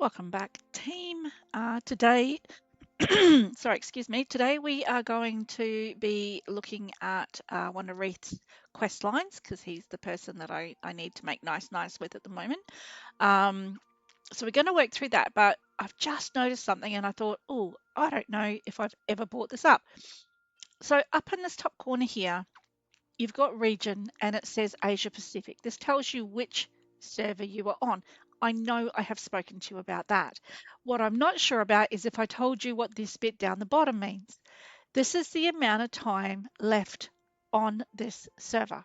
Welcome back, team. Today, sorry, excuse me. Today we are going to be looking at one of Reth's quest lines because he's the person that I need to make nice with at the moment. Um, so we're going to work through that, but I've just noticed something and I thought, oh, I don't know if I've ever brought this up. So up in this top corner here, you've got region and it says Asia Pacific. This tells you which server you are on. I know I have spoken to you about that. What I'm not sure about is if I told you what this bit down the bottom means. This is the amount of time left on this server.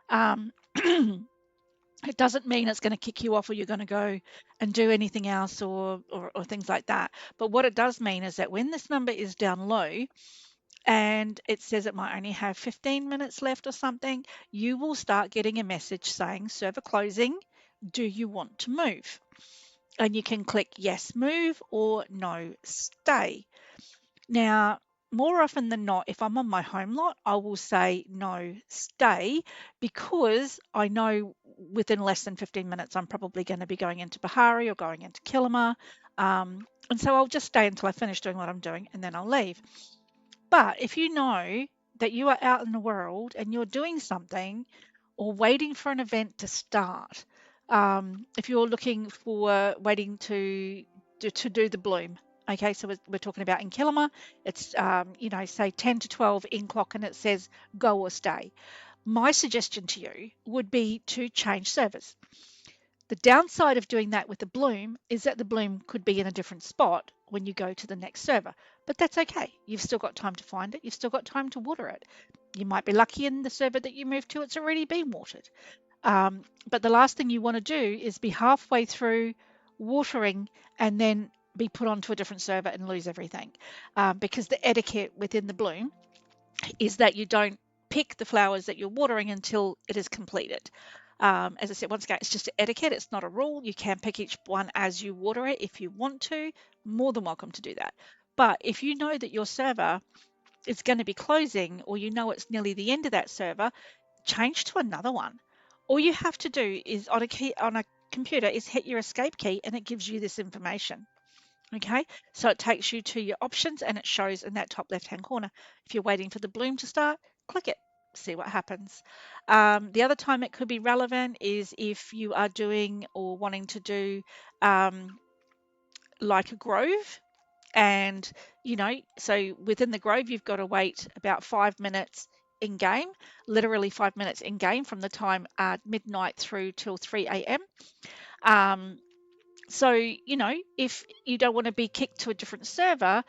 Um, it doesn't mean it's going to kick you off or you're going to go and do anything else or things like that. But what it does mean is that when this number is down low, and it says it might only have 15 minutes left or something, you will start getting a message saying server closing. Do you want to move? And you can click yes, move or no, stay. Now, more often than not, if I'm on my home lot, I will say no, stay, because I know within less than 15 minutes, I'm probably going to be going into Bahari or going into Kilima. And so I'll just stay until I finish doing what I'm doing and then I'll leave. But if you know that you are out in the world and you're doing something or waiting for an event to start, if you're looking for waiting to do the bloom, okay, so we're talking about in Kilima, it's say 10 to 12 in clock and it says go or stay. My suggestion to you would be to change servers. The downside of doing that with the bloom is that the bloom could be in a different spot when you go to the next server, but that's okay. You've still got time to find it. You've still got time to water it. You might be lucky in the server that you move to, it's already been watered. But the last thing you want to do is be halfway through watering and then be put onto a different server and lose everything. Because the etiquette within the bloom is that you don't pick the flowers that you're watering until it is completed. As I said, once again, it's just etiquette. It's not a rule. You can pick each one as you water it if you want to. More than welcome to do that. But if you know that your server is going to be closing or you know it's nearly the end of that server, change to another one. All you have to do is on a computer is hit your escape key and it gives you this information. Okay, so it takes you to your options and it shows in that top left hand corner. If you're waiting for the bloom to start, click it, see what happens. The other time it could be relevant is if you are doing or wanting to do like a grove. And, so within the grove, you've got to wait about 5 minutes in game, literally 5 minutes in game from the time midnight through till 3 a.m. Um, so, if you don't want to be kicked to a different server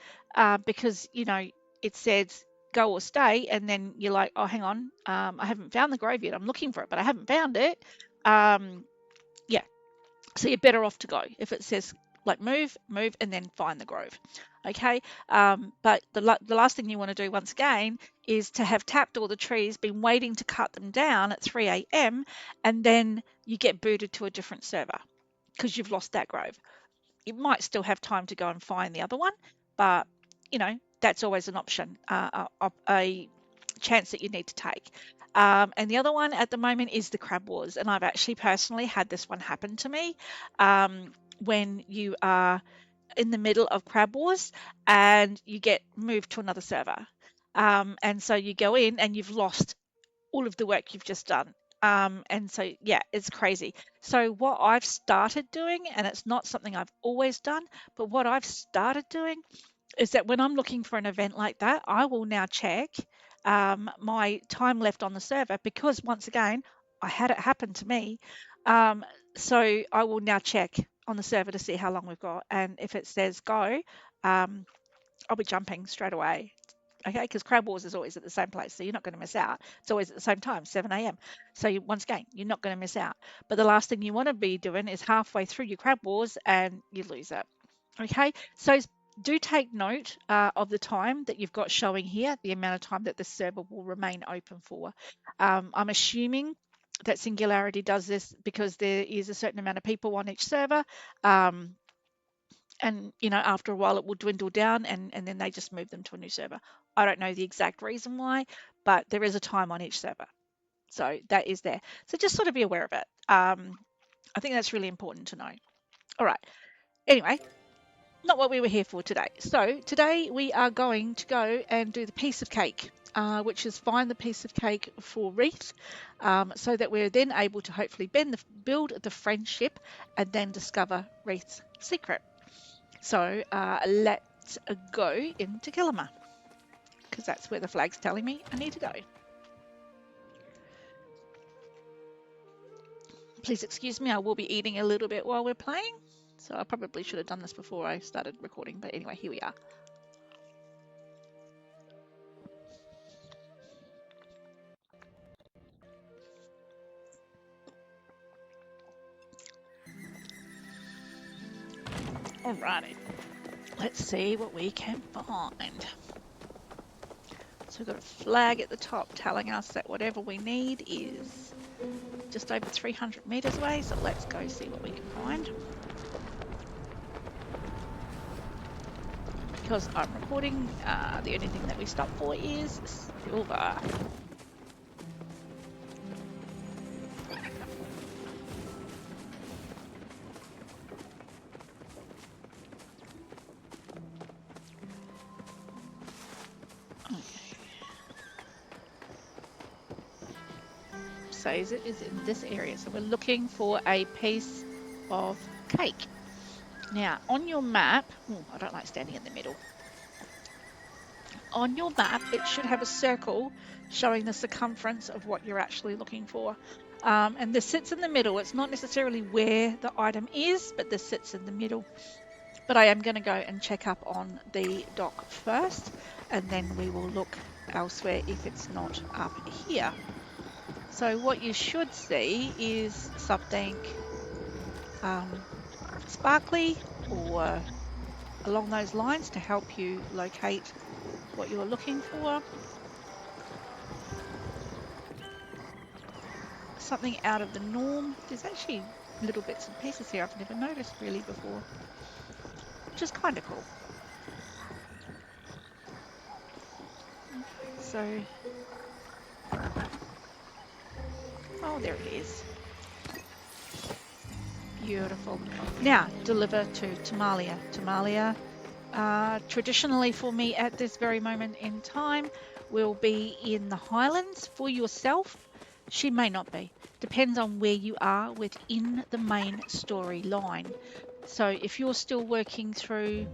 because, it says go or stay, and then you're like, oh, hang on, I haven't found the grave yet. I'm looking for it, but I haven't found it. Yeah, so you're better off to go. If it says like move, and then find the grove. Okay, but the last thing you want to do once again is to have tapped all the trees, been waiting to cut them down at 3 a.m., and then you get booted to a different server because you've lost that grove. You might still have time to go and find the other one, but that's always an option, a chance that you need to take. And the other one at the moment is the crab wars, and I've actually personally had this one happen to me. When you are in the middle of crab wars and you get moved to another server, and so you go in and you've lost all of the work you've just done. And so, yeah, it's crazy. So, what I've started doing, and it's not something I've always done, but what I've started doing is that when I'm looking for an event like that, I will now check my time left on the server because, once again, I had it happen to me. Um, so, I will now check on the server to see how long we've got. And if it says go, I'll be jumping straight away. Okay, because Crab Wars is always at the same place, so you're not going to miss out. It's always at the same time, 7 a.m. So once again, you're not going to miss out. But the last thing you want to be doing is halfway through your Crab Wars and you lose it. Okay, so do take note of the time that you've got showing here, the amount of time that the server will remain open for. I'm assuming that Singularity does this because there is a certain amount of people on each server. And after a while it will dwindle down and then they just move them to a new server. I don't know the exact reason why, but there is a time on each server, so that is there. So just sort of be aware of it. I think that's really important to know. All right, Anyway, not what we were here for today. So today we are going to go and do the piece of cake, which is find the piece of cake for Reth, so that we're then able to hopefully build the friendship and then discover Reth's secret. So let's go into Kilima, because that's where the flag's telling me I need to go. Please excuse me, I will be eating a little bit while we're playing. So I probably should have done this before I started recording, but anyway, here we are. Alrighty, let's see what we can find. So we've got a flag at the top telling us that whatever we need is just over 300 meters away, so let's go see what we can find. Because I'm recording, the only thing that we stop for is silver. So it is in this area. So we're looking for a piece of cake. Now, on your map, I don't like standing in the middle. On your map, it should have a circle showing the circumference of what you're actually looking for. And this sits in the middle. It's not necessarily where the item is, but this sits in the middle. But I am going to go and check up on the dock first, and then we will look elsewhere if it's not up here. So what you should see is something sparkly or along those lines to help you locate what you're looking for. Something out of the norm. There's actually little bits and pieces here I've never noticed really before, which is kind of cool. So, oh, there it is. Beautiful. Now, deliver to Tamalia. Tamalia, traditionally for me at this very moment in time, will be in the Highlands. For yourself, she may not be. Depends on where you are within the main storyline. So if you're still working through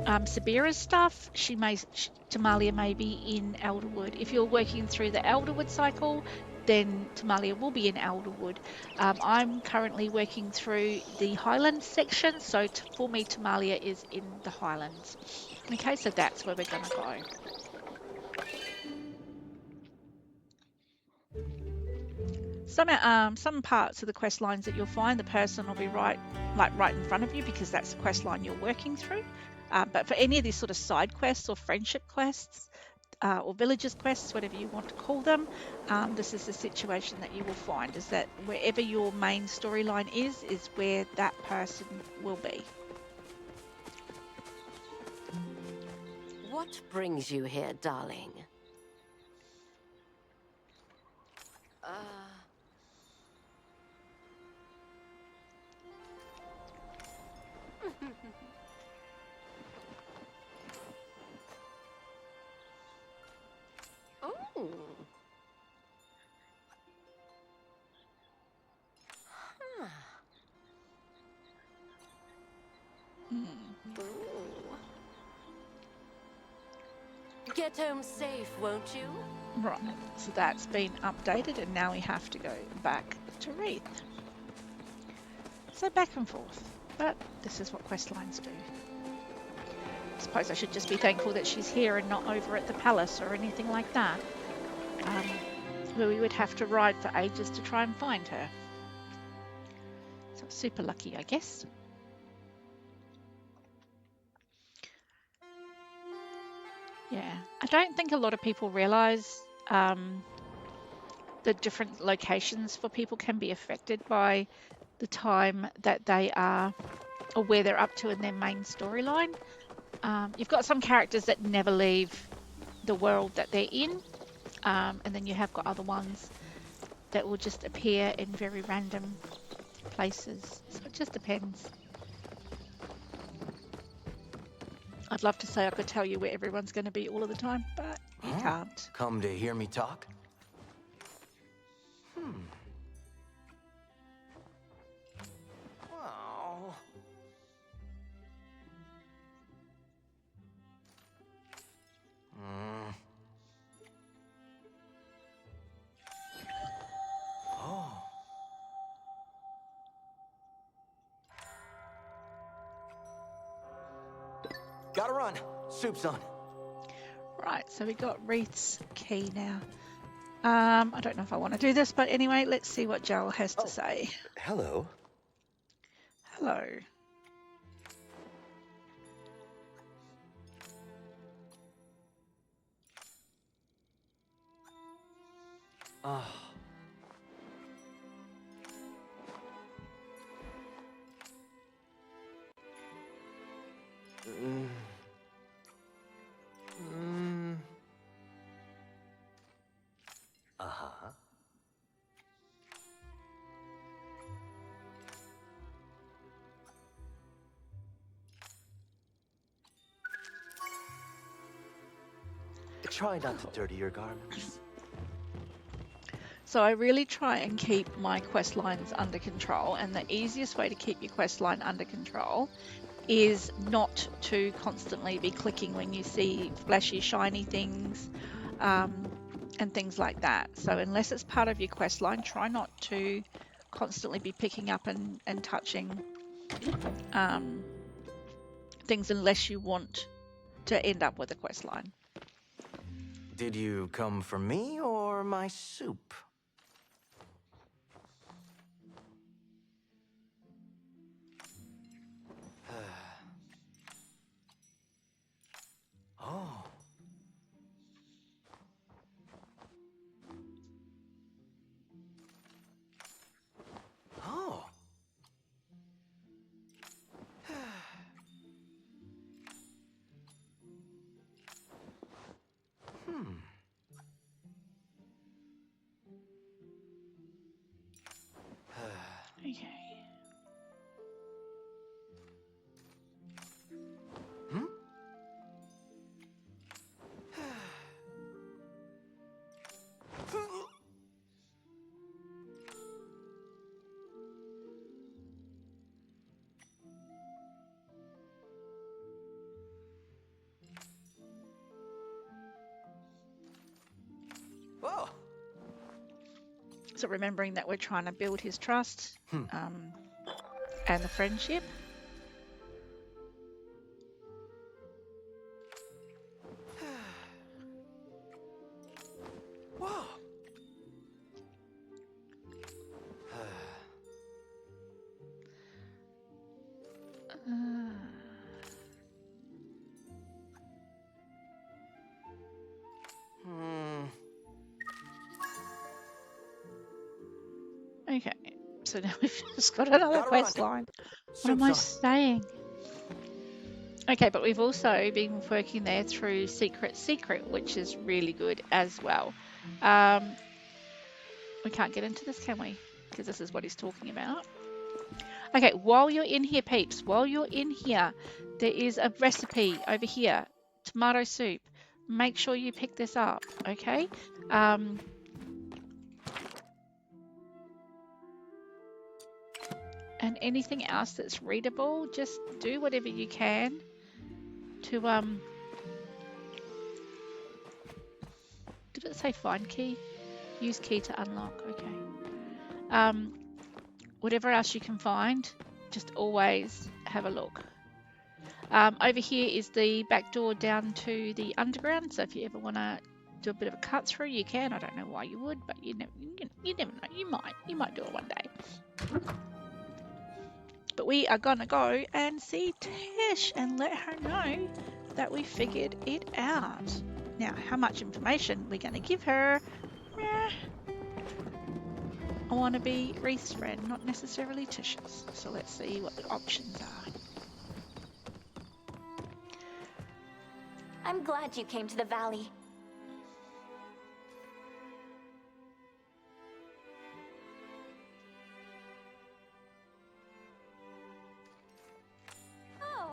Sabira's stuff, Tamalia may be in Elderwood. If you're working through the Elderwood cycle, then Tamalia will be in Elderwood. I'm currently working through the Highlands section, so for me, Tamalia is in the Highlands. Okay, so that's where we're going to go. Some parts of the quest lines that you'll find, the person will be right in front of you because that's the quest line you're working through. But for any of these sort of side quests or friendship quests, or villagers quests, whatever you want to call them, this is the situation that you will find, is that wherever your main storyline is where that person will be. What brings you here, darling? Oh. Huh. Get home safe, won't you? Right, so that's been updated and now we have to go back to Reth. So back and forth, but this is what quest lines do. I suppose I should just be thankful that she's here and not over at the palace or anything like that, where we would have to ride for ages to try and find her. So super lucky, I guess. Yeah, I don't think a lot of people realise the different locations for people can be affected by the time that they are or where they're up to in their main storyline. You've got some characters that never leave the world that they're in, and then you have got other ones that will just appear in very random places. So it just depends. I'd love to say I could tell you where everyone's going to be all of the time, but you can't. Come to hear me talk? Oh. Oh. Gotta run. Soup's on. Right, so we got Reth's key now. I don't know if I want to do this, but anyway, let's see what Joel has to say. Hello. Hello. Oh. Uh-huh. Try not to dirty your garments. So I really try and keep my quest lines under control, and the easiest way to keep your quest line under control is not to constantly be clicking when you see flashy, shiny things and things like that. So unless it's part of your quest line, try not to constantly be picking up and touching things unless you want to end up with a quest line. Did you come for me or my soup? Oh. Oh. Okay. Hmm? Whoa. So remembering that we're trying to build his trust and the friendship. Whoa. Okay, so now we've just got another Gotta quest run. line. What Soup's am I on. saying? Okay, but we've also been working there through Secret, which is really good as well. We can't get into this, can we? Because this is what he's talking about. Okay, while you're in here, peeps, while you're in here, there is a recipe over here, tomato soup. Make sure you pick this up, okay? And anything else that's readable, just do whatever you can to did it say find key? Use key to unlock, okay. Whatever else you can find, just always have a look. Over here is the back door down to the underground, so if you ever want to do a bit of a cut through, you can. I don't know why you would, but you never know. You might do it one day. But we are gonna go and see Tish and let her know that we figured it out. Now, how much information we're gonna give her? I want to be Reth's friend, not necessarily Tish's. So let's see what the options are. I'm glad you came to the valley. Oh.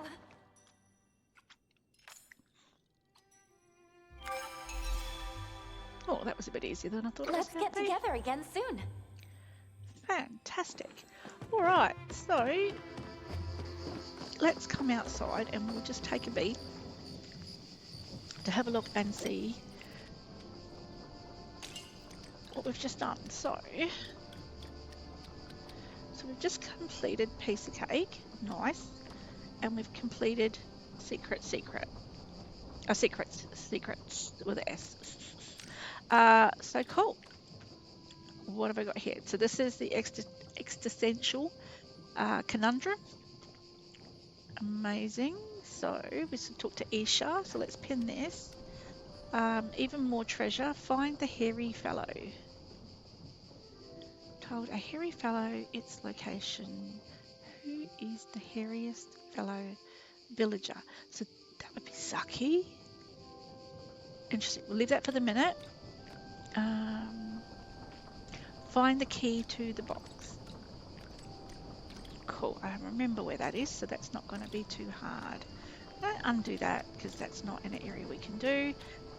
that was a bit easier than I thought it was Let's going get to be. together again soon. Fantastic. All right, so let's come outside and we'll just take a beat to have a look and see what we've just done. So we've just completed piece of cake, nice, and we've completed secrets with S. So cool. What have I got here? So this is the Existential Conundrum. Amazing. So we should talk to Isha. So let's pin this. Even more treasure. Find the hairy fellow. Told a hairy fellow its location. Who is the hairiest fellow villager? So that would be Saki. Interesting. We'll leave that for the minute. Find the key to the box. Cool. I remember where that is, so that's not going to be too hard. Don't undo that because that's not an area we can do.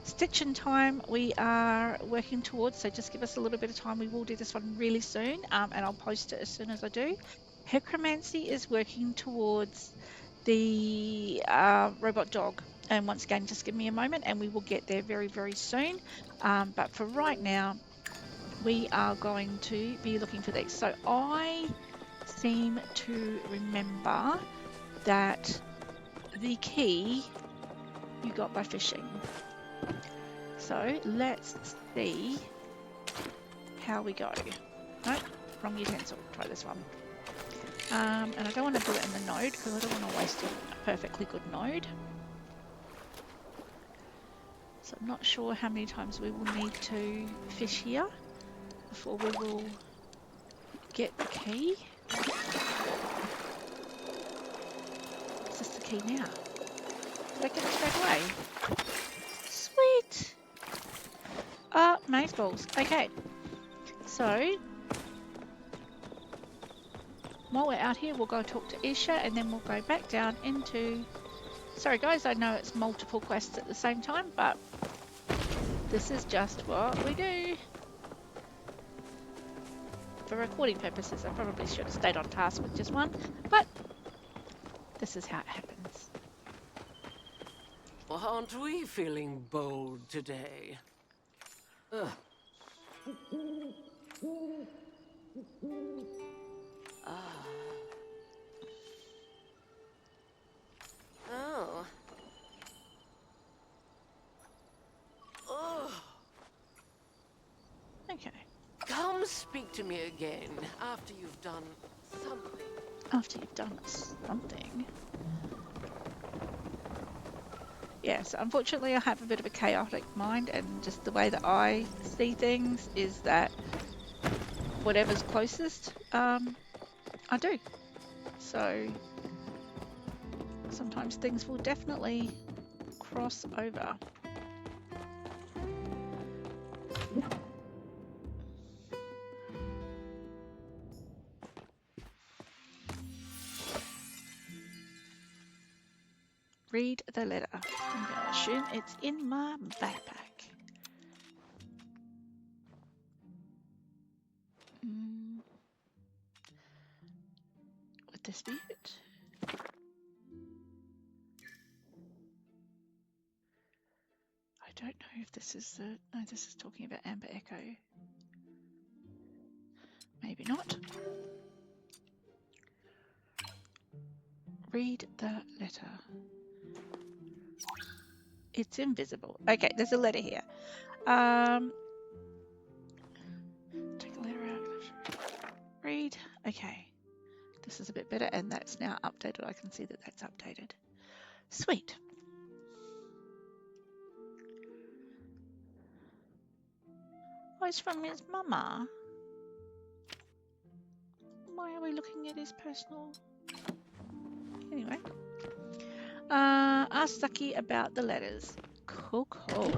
Stitch in time we are working towards, so just give us a little bit of time. We will do this one really soon, and I'll post it as soon as I do. Necromancy is working towards the robot dog, and once again, just give me a moment and we will get there very, very soon. But for right now, we are going to be looking for these. So I seem to remember that the key you got by fishing. So let's see how we go. Nope, wrong utensil. Try this one. And I don't want to do it in the node because I don't want to waste a perfectly good node. So I'm not sure how many times we will need to fish here before we will get the key. Is this the key now? Did I get it straight away? Sweet! Maze balls. Okay. So, while we're out here, we'll go talk to Isha and then we'll go back down into... Sorry guys, I know it's multiple quests at the same time, but this is just what we do. For recording purposes, I probably should have stayed on task with just one, but this is how it happens. Well, aren't we feeling bold today? Ugh. Oh. Oh. Okay. Come speak to me again after you've done something. After you've done something. Yes, unfortunately I have a bit of a chaotic mind, and just the way that I see things is that whatever's closest, I do. So sometimes things will definitely cross over. Read the letter. I'm going to assume it's in my backpack. Would this be it? I don't know if this is the... No, this is talking about Amber Echo. Maybe not. Read the letter. It's invisible. Okay, there's a letter here. Take a letter out. Read. Okay. This is a bit better, and that's now updated. I can see that that's updated. Sweet. Oh, it's from his mama. Why are we looking at his personal... Anyway. Ask Saki about the letters. Cool, cool.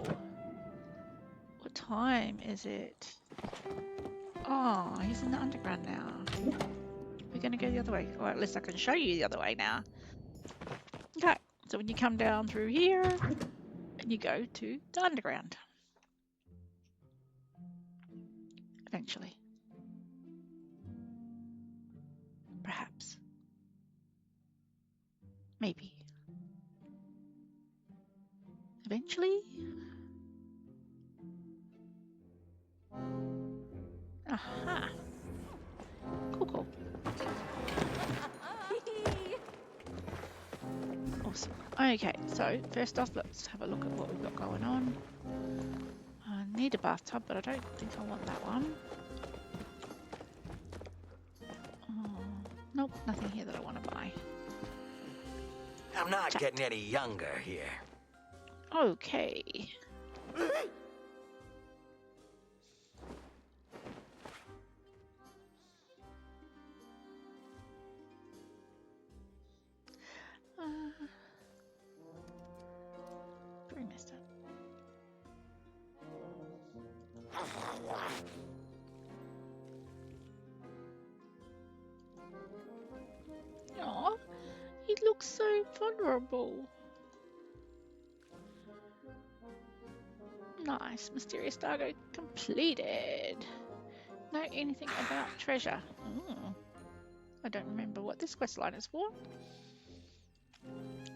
What time is it? Oh, he's in the underground now. We're going to go the other way. Or at least I can show you the other way now. Okay, so when you come down through here, and you go to the underground. eventually. Perhaps. Maybe. Eventually? Aha. Cool, cool. Awesome. Okay, so first off, let's have a look at what we've got going on. I need a bathtub, but I don't think I want that one. Oh, nope, nothing here that I want to buy. I'm not Chat. getting any younger here. Okay. Very messed up. Aw, he looks so vulnerable. Nice. Mysterious Dargo completed. Know anything about treasure? I don't remember what this quest line is for.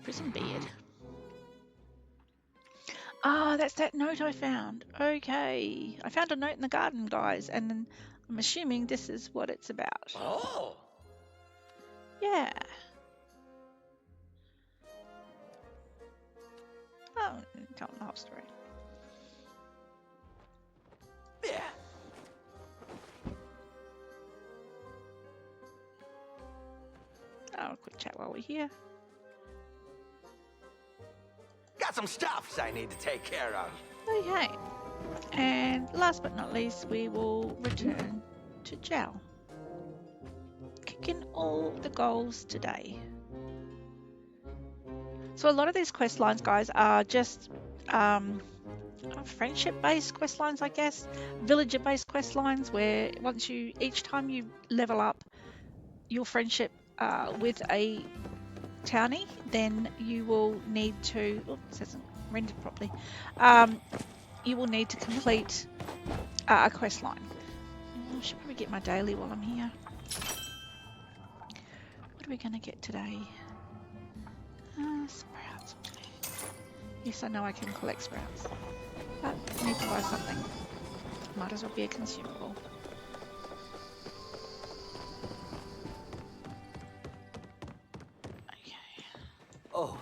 Prison beard. Ah, that's that note I found. Okay. I found a note in the garden, guys, and I'm assuming this is what it's about. Oh! Yeah. Oh, tell them the whole story. Yeah. Oh, a quick chat while we're here. Got some stuffs I need to take care of. Okay. And last but not least, we will return to Jow. Kicking all the goals today. So a lot of these quest lines, guys, are just friendship-based quest lines, I guess. Villager-based quest lines where each time you level up your friendship with a townie, then you will need to, this hasn't rendered properly, you will need to complete a quest line. I should probably get my daily while I'm here. What are we going to get today? Sprouts. Yes, I know I can collect sprouts, but I need to buy something. Might as well be a consumable. Okay. Oh,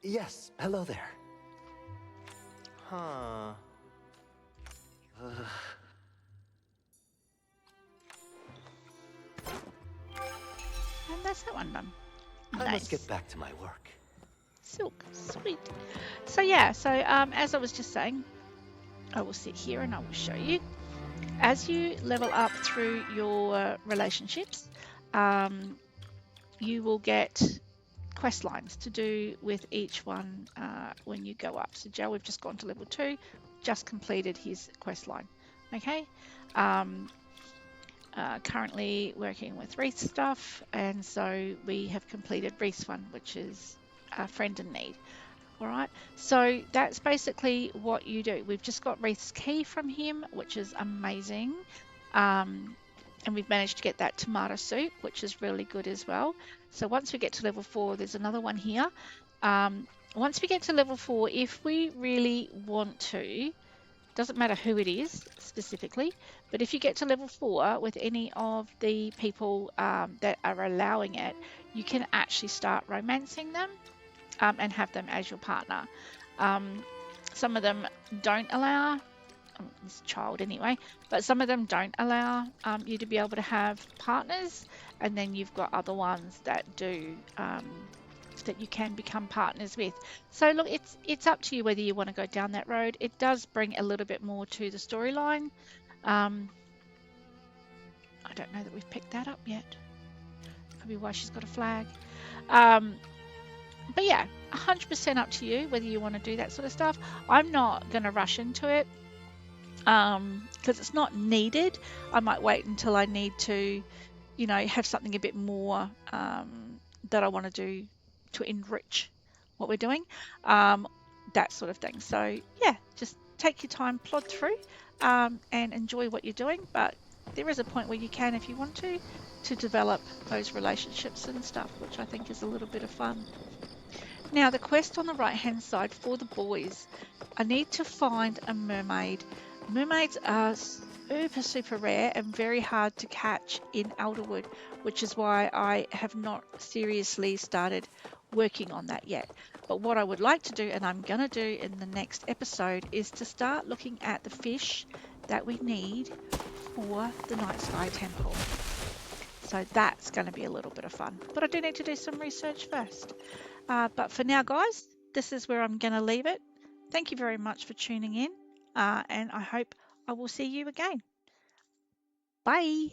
yes. Hello there. Huh. And that's that one done. I Nice. must get back to my work. Silk, sweet. So yeah, as I was just saying, I will sit here and I will show you. As you level up through your relationships, you will get quest lines to do with each one when you go up. So Joe, we've just gone to level 2, just completed his quest line. Okay. Currently working with Reth's stuff, and so we have completed Reth's one, which is a friend in need. All right, so that's basically what you do. We've just got Reth's key from him, which is amazing, and we've managed to get that tomato soup, which is really good as well. So once we get to level 4, there's another one here. Once we get to level 4, if we really want to, doesn't matter who it is specifically, but if you get to level 4 with any of the people that are allowing it, you can actually start romancing them and have them as your partner. Some of them don't allow, this child anyway, but some of them don't allow you to be able to have partners, and then you've got other ones that do, that you can become partners with. So look, it's up to you whether you want to go down that road. It does bring a little bit more to the storyline. I don't know that we've picked that up yet. Could be why she's got a flag. But yeah, 100% up to you whether you want to do that sort of stuff. I'm not going to rush into it because it's not needed. I might wait until I need to, have something a bit more that I want to do to enrich what we're doing, that sort of thing. So yeah, just take your time, plod through, and enjoy what you're doing. But there is a point where you can, if you want to develop those relationships and stuff, which I think is a little bit of fun. Now, the quest on the right hand side for the boys, I need to find a mermaid. Mermaids are super, super rare and very hard to catch in Elderwood, which is why I have not seriously started working on that yet. But what I would like to do, and I'm going to do in the next episode, is to start looking at the fish that we need for the Night Sky Temple. So that's going to be a little bit of fun. But I do need to do some research first. But for now, guys, this is where I'm going to leave it. Thank you very much for tuning in, and I hope I will see you again. Bye.